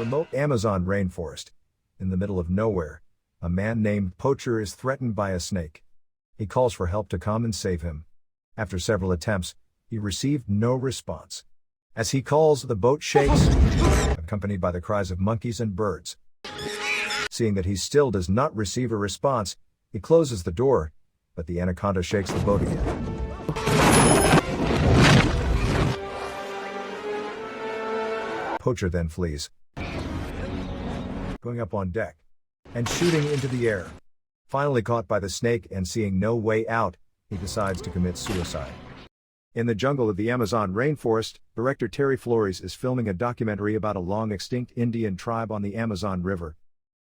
remote Amazon rainforest, in the middle of nowhere, a man named Poacher is threatened by a snake. He calls for help to come and save him. After several attempts, he received no response. As he calls, the boat shakes, accompanied by the cries of monkeys and birds. Seeing that he still does not receive a response, he closes the door, but the Anaconda shakes the boat again. Poacher then flees, going up on deck and shooting into the air. Finally caught by the snake and seeing no way out, he decides to commit suicide. In the jungle of the Amazon rainforest, director Terry Flores is filming a documentary about a long-extinct Indian tribe on the Amazon River.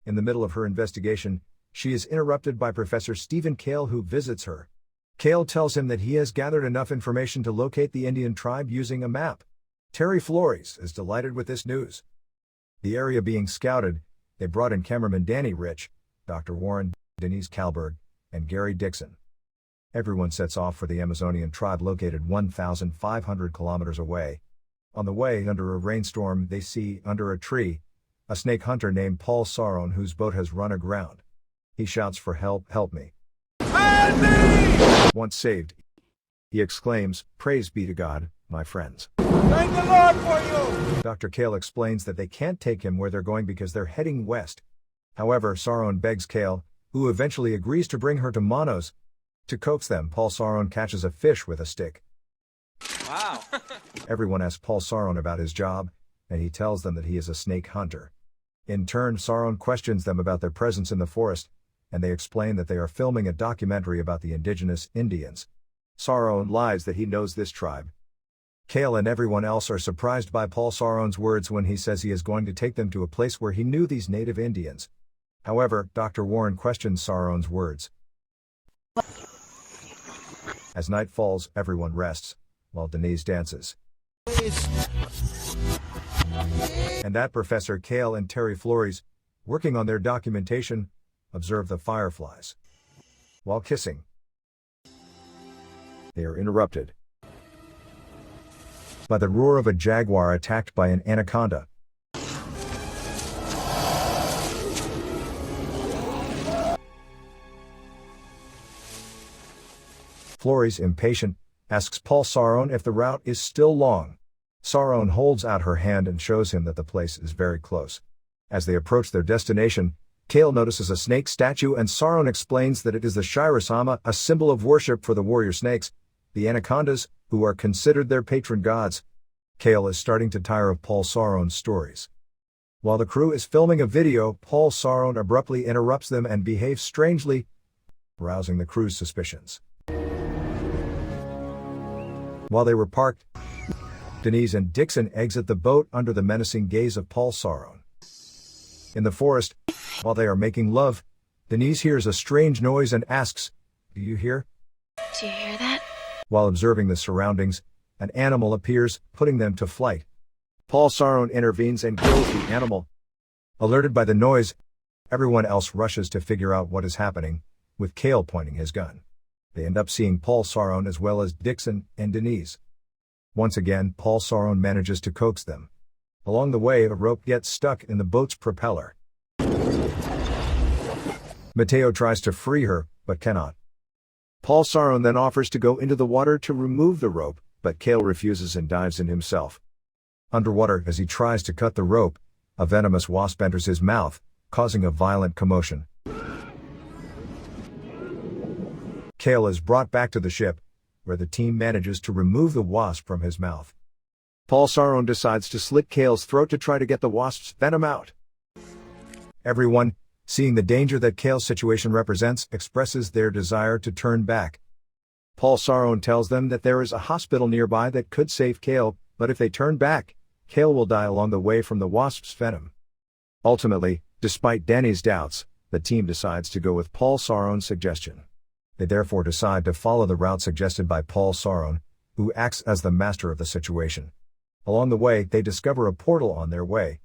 In the middle of her investigation, she is interrupted by Professor Stephen Cale, who visits her. Cale tells him that he has gathered enough information to locate the Indian tribe using a map. Terry Flores is delighted with this news. The area being scouted, they brought in cameraman Danny Rich, Dr. Warren, Denise Kalberg, and Gary Dixon. Everyone sets off for the Amazonian tribe located 1,500 kilometers away. On the way, under a rainstorm, they see, under a tree, a snake hunter named Paul Saron whose boat has run aground. He shouts for help, "Help me! Help me!" Once saved, he exclaims, "Praise be to God, my friends. Thank the Lord for you!" Dr. Cale explains that they can't take him where they're going because they're heading west. However, Saron begs Cale, who eventually agrees to bring her to Manos. To coax them, Paul Saron catches a fish with a stick. Wow. Everyone asks Paul Saron about his job, and he tells them that he is a snake hunter. In turn, Saron questions them about their presence in the forest, and they explain that they are filming a documentary about the indigenous Indians. Saron lies that he knows this tribe. Cale and everyone else are surprised by Paul Saron's words when he says he is going to take them to a place where he knew these native Indians. However, Dr. Warren questions Saron's words. As night falls, everyone rests, while Denise dances. And that Professor Cale and Terry Flores, working on their documentation, observe the fireflies. While kissing, they are interrupted by the roar of a jaguar attacked by an anaconda. Flores, impatient, asks Paul Saron if the route is still long. Saron holds out her hand and shows him that the place is very close. As they approach their destination, Cale notices a snake statue and Saron explains that it is the Shirasama, a symbol of worship for the warrior snakes, the anacondas, who are considered their patron gods. Cale is starting to tire of Paul Saron's stories. While the crew is filming a video, Paul Saron abruptly interrupts them and behaves strangely, rousing the crew's suspicions. While they were parked, Denise and Dixon exit the boat under the menacing gaze of Paul Saron. In the forest, while they are making love, Denise hears a strange noise and asks, "Do you hear?" Do you hear that? While observing the surroundings, an animal appears, putting them to flight. Paul Saron intervenes and kills the animal. Alerted by the noise, everyone else rushes to figure out what is happening, with Cale pointing his gun. They end up seeing Paul Saron as well as Dixon and Denise. Once again, Paul Saron manages to coax them. Along the way, a rope gets stuck in the boat's propeller. Mateo tries to free her, but cannot. Paul Saron then offers to go into the water to remove the rope, but Cale refuses and dives in himself. Underwater, as he tries to cut the rope, a venomous wasp enters his mouth, causing a violent commotion. Cale is brought back to the ship, where the team manages to remove the wasp from his mouth. Paul Saron decides to slit Cale's throat to try to get the wasp's venom out. Everyone, seeing the danger that Cale's situation represents, expresses their desire to turn back. Paul Saron tells them that there is a hospital nearby that could save Cale, but if they turn back, Cale will die along the way from the wasp's venom. Ultimately, despite Danny's doubts, the team decides to go with Paul Saron's suggestion. They therefore decide to follow the route suggested by Paul Saron, who acts as the master of the situation. Along the way, they discover a portal on their way.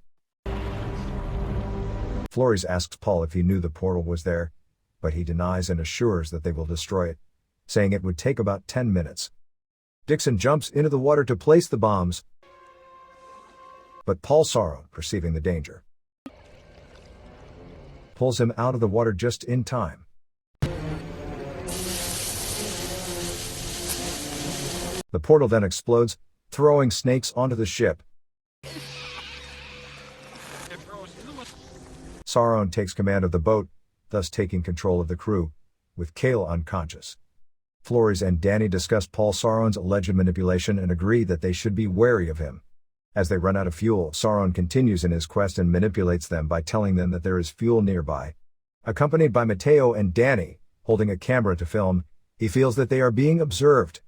Flores asks Paul if he knew the portal was there, but he denies and assures that they will destroy it, saying it would take about 10 minutes. Dixon jumps into the water to place the bombs, but Paul Saron, perceiving the danger, pulls him out of the water just in time. The portal then explodes, throwing snakes onto the ship. Sauron takes command of the boat, thus taking control of the crew, with Kale unconscious. Flores and Dany discuss Paul Sauron's alleged manipulation and agree that they should be wary of him. As they run out of fuel, Sauron continues in his quest and manipulates them by telling them that there is fuel nearby. Accompanied by Mateo and Dany, holding a camera to film, he feels that they are being observed.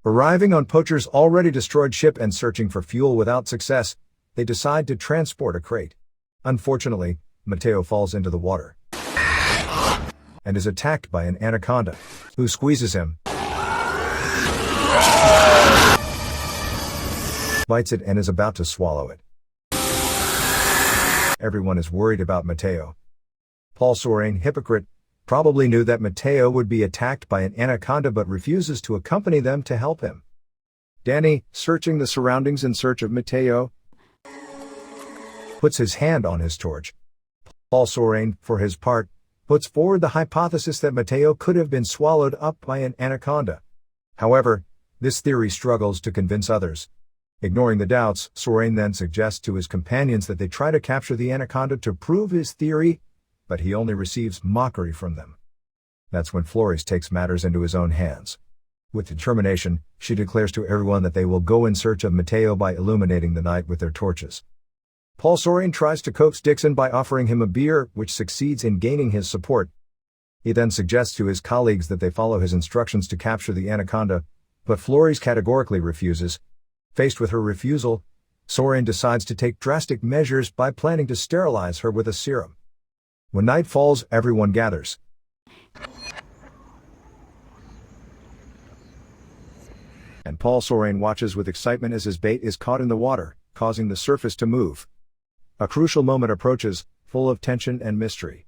Arriving on Poacher's already destroyed ship and searching for fuel without success, they decide to transport a crate. Unfortunately, Mateo falls into the water and is attacked by an anaconda, who squeezes him, bites it and is about to swallow it. Everyone is worried about Mateo. Paul Sauron, hypocrite, probably knew that Mateo would be attacked by an anaconda but refuses to accompany them to help him. Dany, searching the surroundings in search of Mateo, puts his hand on his torch. Paul Sauron, for his part, puts forward the hypothesis that Mateo could have been swallowed up by an anaconda. However, this theory struggles to convince others. Ignoring the doubts, Sauron then suggests to his companions that they try to capture the anaconda to prove his theory, but he only receives mockery from them. That's when Flores takes matters into his own hands. With determination, she declares to everyone that they will go in search of Mateo by illuminating the night with their torches. Paul Sauron tries to coax Dixon by offering him a beer, which succeeds in gaining his support. He then suggests to his colleagues that they follow his instructions to capture the anaconda, but Flores categorically refuses. Faced with her refusal, Sauron decides to take drastic measures by planning to sterilize her with a serum. When night falls, everyone gathers. And Paul Sauron watches with excitement as his bait is caught in the water, causing the surface to move. A crucial moment approaches, full of tension and mystery.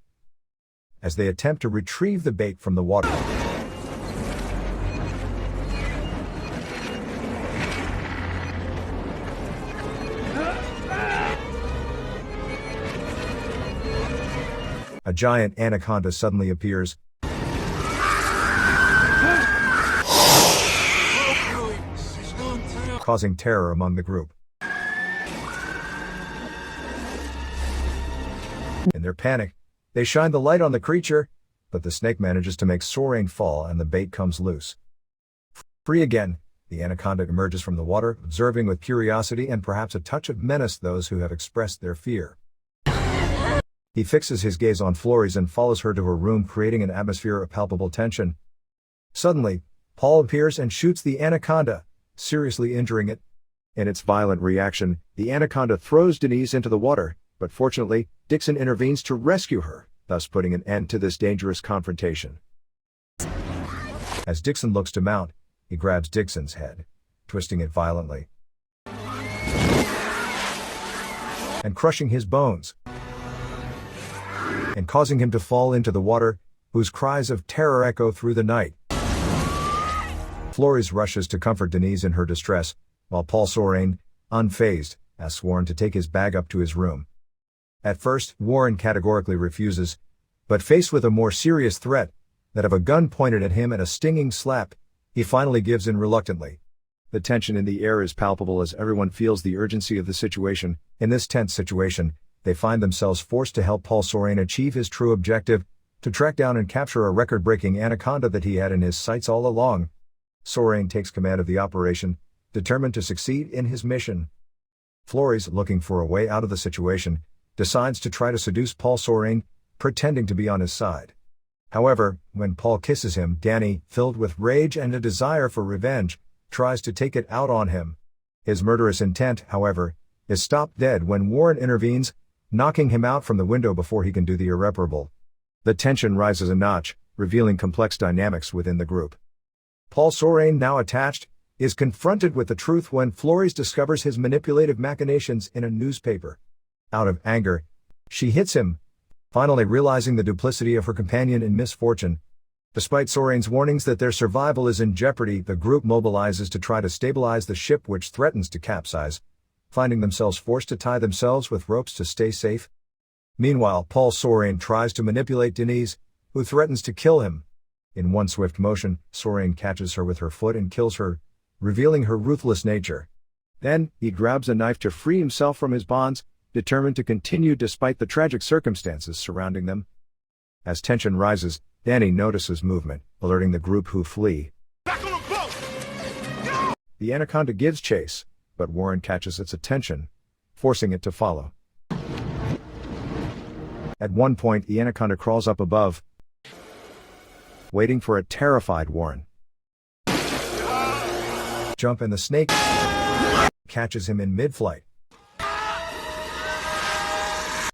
As they attempt to retrieve the bait from the water, a giant anaconda suddenly appears, causing terror among the group. In their panic, they shine the light on the creature, but the snake manages to make Sauron fall and the bait comes loose. Free again, the anaconda emerges from the water, observing with curiosity and perhaps a touch of menace those who have expressed their fear. He fixes his gaze on Flores and follows her to her room, creating an atmosphere of palpable tension. Suddenly, Paul appears and shoots the anaconda, seriously injuring it. In its violent reaction, the anaconda throws Denise into the water, but fortunately, Dixon intervenes to rescue her, thus putting an end to this dangerous confrontation. As Dixon looks to mount, he grabs Dixon's head, twisting it violently, and crushing his bones, and causing him to fall into the water, whose cries of terror echo through the night. Flores rushes to comfort Denise in her distress, while Paul Sauron, unfazed, asks Warren to take his bag up to his room. At first, Warren categorically refuses, but faced with a more serious threat, that of a gun pointed at him and a stinging slap, he finally gives in reluctantly. The tension in the air is palpable as everyone feels the urgency of the situation. In this tense situation, they find themselves forced to help Paul Sauron achieve his true objective, to track down and capture a record-breaking anaconda that he had in his sights all along. Sauron takes command of the operation, determined to succeed in his mission. Flores, looking for a way out of the situation, decides to try to seduce Paul Sauron, pretending to be on his side. However, when Paul kisses him, Dany, filled with rage and a desire for revenge, tries to take it out on him. His murderous intent, however, is stopped dead when Warren intervenes, knocking him out from the window before he can do the irreparable. The tension rises a notch, revealing complex dynamics within the group. Paul Sauron, now attached, is confronted with the truth when Flores discovers his manipulative machinations in a newspaper. Out of anger, she hits him, finally realizing the duplicity of her companion in misfortune. Despite Sorain's warnings that their survival is in jeopardy, the group mobilizes to try to stabilize the ship, which threatens to capsize, finding themselves forced to tie themselves with ropes to stay safe. Meanwhile, Paul Sorain tries to manipulate Denise, who threatens to kill him. In one swift motion, Sorain catches her with her foot and kills her, revealing her ruthless nature. Then, he grabs a knife to free himself from his bonds, determined to continue despite the tragic circumstances surrounding them. As tension rises, Danny notices movement, alerting the group, who flee. Back on the boat! The Anaconda gives chase, but Warren catches its attention, forcing it to follow. At one point, the Anaconda crawls up above, waiting for a terrified Warren. Jump, and the snake catches him in mid-flight.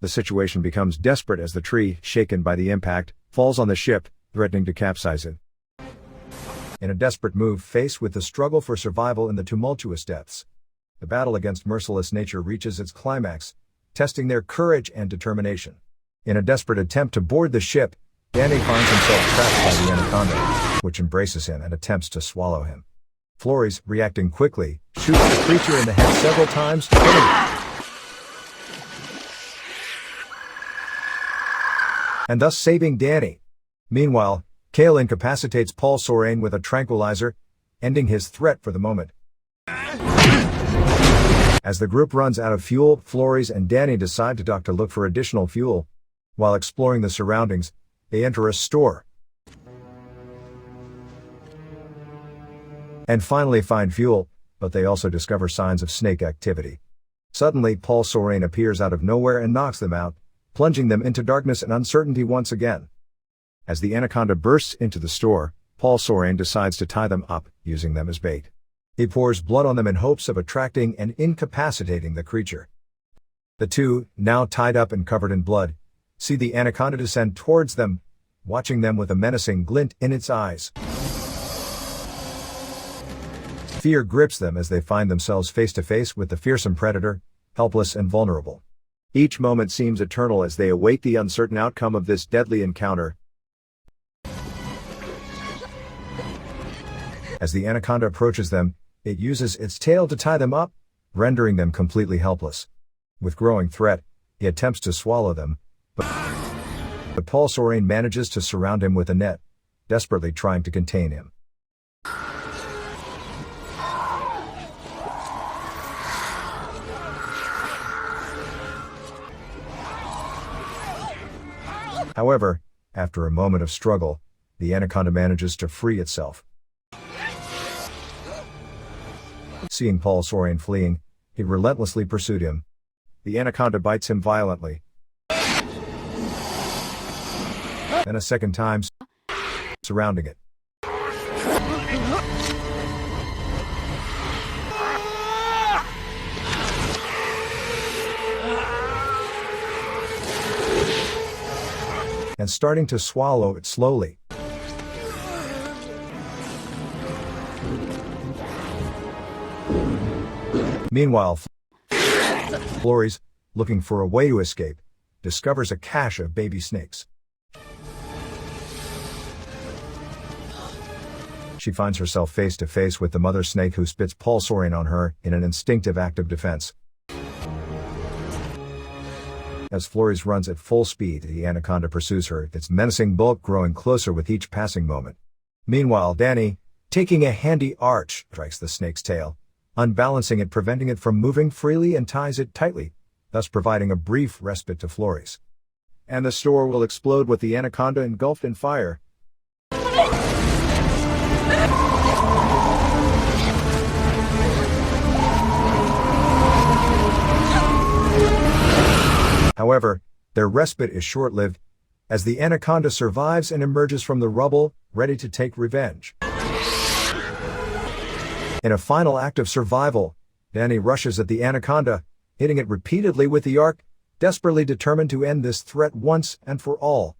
The situation becomes desperate as the tree, shaken by the impact, falls on the ship, threatening to capsize it. In a desperate move, faced with the struggle for survival in the tumultuous depths, the battle against merciless nature reaches its climax, testing their courage and determination. In a desperate attempt to board the ship, Danny finds himself trapped by the Anaconda, which embraces him and attempts to swallow him. Flores, reacting quickly, shoots the creature in the head several times, killing it. And thus saving Danny. Meanwhile, Kale incapacitates Paul Sorain with a tranquilizer, ending his threat for the moment. As the group runs out of fuel, Flores and Danny decide to dock to look for additional fuel. While exploring the surroundings, they enter a store and finally find fuel, but they also discover signs of snake activity. Suddenly, Paul Sorain appears out of nowhere and knocks them out, plunging them into darkness and uncertainty once again. As the Anaconda bursts into the store, Paul Sorain decides to tie them up, using them as bait. He pours blood on them in hopes of attracting and incapacitating the creature. The two, now tied up and covered in blood, see the Anaconda descend towards them, watching them with a menacing glint in its eyes. Fear grips them as they find themselves face to face with the fearsome predator, helpless and vulnerable. Each moment seems eternal as they await the uncertain outcome of this deadly encounter. As the Anaconda approaches them, it uses its tail to tie them up, rendering them completely helpless. With growing threat, he attempts to swallow them, but Paul Sorain manages to surround him with a net, desperately trying to contain him. However, after a moment of struggle, the Anaconda manages to free itself. Seeing Paul Sorain fleeing, he relentlessly pursued him. The Anaconda bites him violently, and a second time, surrounding it. And starting to swallow it slowly. Meanwhile, Flores, looking for a way to escape, discovers a cache of baby snakes. She finds herself face to face with the mother snake, who spits Paul Sorain on her in an instinctive act of defense. As Flores runs at full speed, the Anaconda pursues her, its menacing bulk growing closer with each passing moment. Meanwhile, Danny, taking a handy arch, strikes the snake's tail, unbalancing it, preventing it from moving freely, and ties it tightly, thus providing a brief respite to Flores. And the store will explode with the Anaconda engulfed in fire. However, their respite is short-lived, as the Anaconda survives and emerges from the rubble, ready to take revenge. In a final act of survival, Danny rushes at the Anaconda, hitting it repeatedly with the arc, desperately determined to end this threat once and for all.